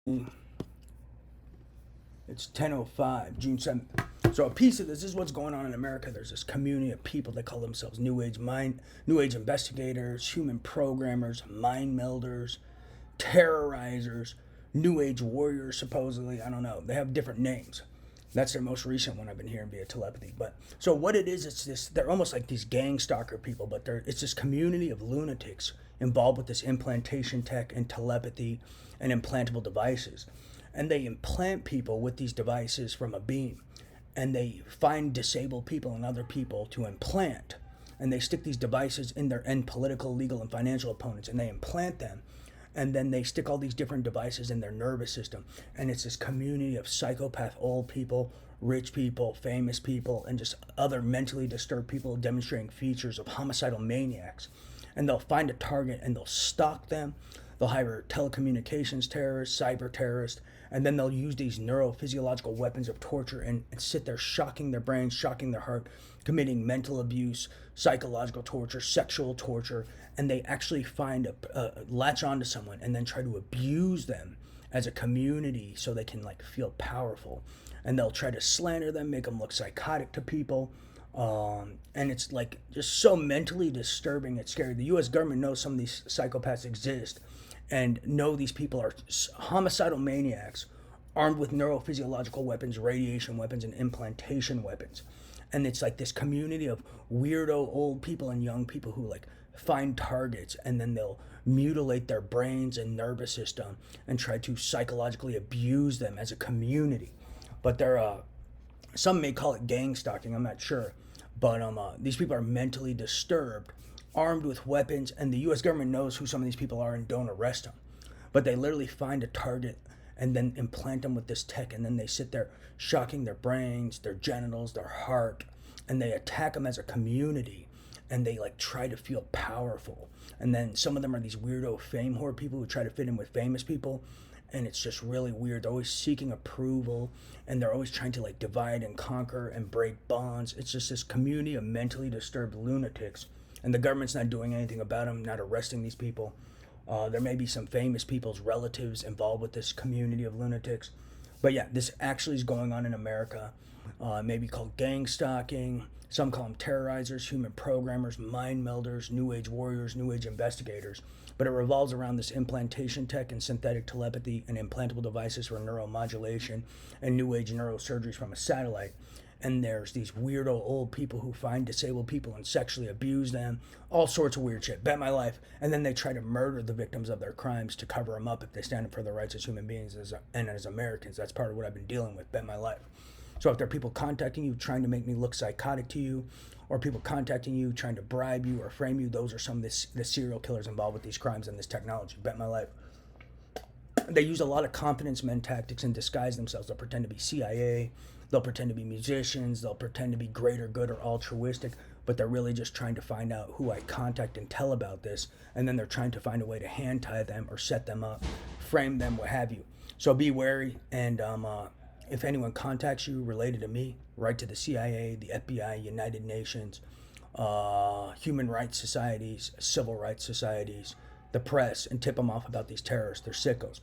It's 10:05, June 7th. So a piece of this is what's going on in America. There's this community of people that call themselves New Age investigators, human programmers, mind melders, terrorizers, New Age warriors. Supposedly, I don't know. They have different names. That's their most recent one I've been hearing via telepathy. But so what it is, it's this. They're almost like these gang stalker people, but it's this community of lunatics involved with this implantation tech and telepathy and implantable devices, and they implant people with these devices from a beam, and they find disabled people and other people to implant, and they stick these devices in their political, legal, and financial opponents, and they implant them, and then they stick all these different devices in their nervous system, and it's this community of psychopath old people, rich people, famous people, and just other mentally disturbed people demonstrating features of homicidal maniacs. And they'll find a target and they'll stalk them. They'll hire telecommunications terrorists, cyber terrorists, and then they'll use these neurophysiological weapons of torture and sit there shocking their brains, shocking their heart, committing mental abuse, psychological torture, sexual torture, and they actually find latch onto someone and then try to abuse them as a community so they can like feel powerful. And they'll try to slander them, make them look psychotic to people. And it's like just so mentally disturbing. It's scary. The U.S. government knows some of these psychopaths exist and know these people are homicidal maniacs armed with neurophysiological weapons, radiation weapons, and implantation weapons. And it's like this community of weirdo old people and young people who like find targets and then they'll mutilate their brains and nervous system and try to psychologically abuse them as a community. But they're some may call it gang stalking, I'm not sure. But these people are mentally disturbed, armed with weapons, and the U.S. government knows who some of these people are and don't arrest them. But they literally find a target and then implant them with this tech, and then they sit there shocking their brains, their genitals, their heart, and they attack them as a community, and they like try to feel powerful. And then some of them are these weirdo fame whore people who try to fit in with famous people, and it's just really weird. They're always seeking approval, and they're always trying to like divide and conquer and break bonds. It's just this community of mentally disturbed lunatics, and the government's not doing anything about them, not arresting these people. There may be some famous people's relatives involved with this community of lunatics, but yeah, this actually is going on in America. Maybe called gang stalking. Some call them terrorizers, human programmers, mind melders, New Age warriors, New Age investigators. But it revolves around this implantation tech and synthetic telepathy and implantable devices for neuromodulation and New Age neurosurgeries from a satellite. And there's these weirdo old people who find disabled people and sexually abuse them, all sorts of weird shit, bet my life. And then they try to murder the victims of their crimes to cover them up if they stand up for their rights as human beings and as Americans. That's part of what I've been dealing with, bet my life. So if there are people contacting you trying to make me look psychotic to you, or people contacting you trying to bribe you or frame you, those are some of the serial killers involved with these crimes and this technology, bet my life. They use a lot of confidence men tactics and disguise themselves. They'll pretend to be CIA, they'll pretend to be musicians, they'll pretend to be greater good or altruistic, but they're really just trying to find out who I contact and tell about this, and then they're trying to find a way to hand tie them or set them up, frame them, what have you. So be wary, and if anyone contacts you related to me, write to the CIA, the FBI, United Nations, human rights societies, civil rights societies, the press, and tip them off about these terrorists. They're sickos.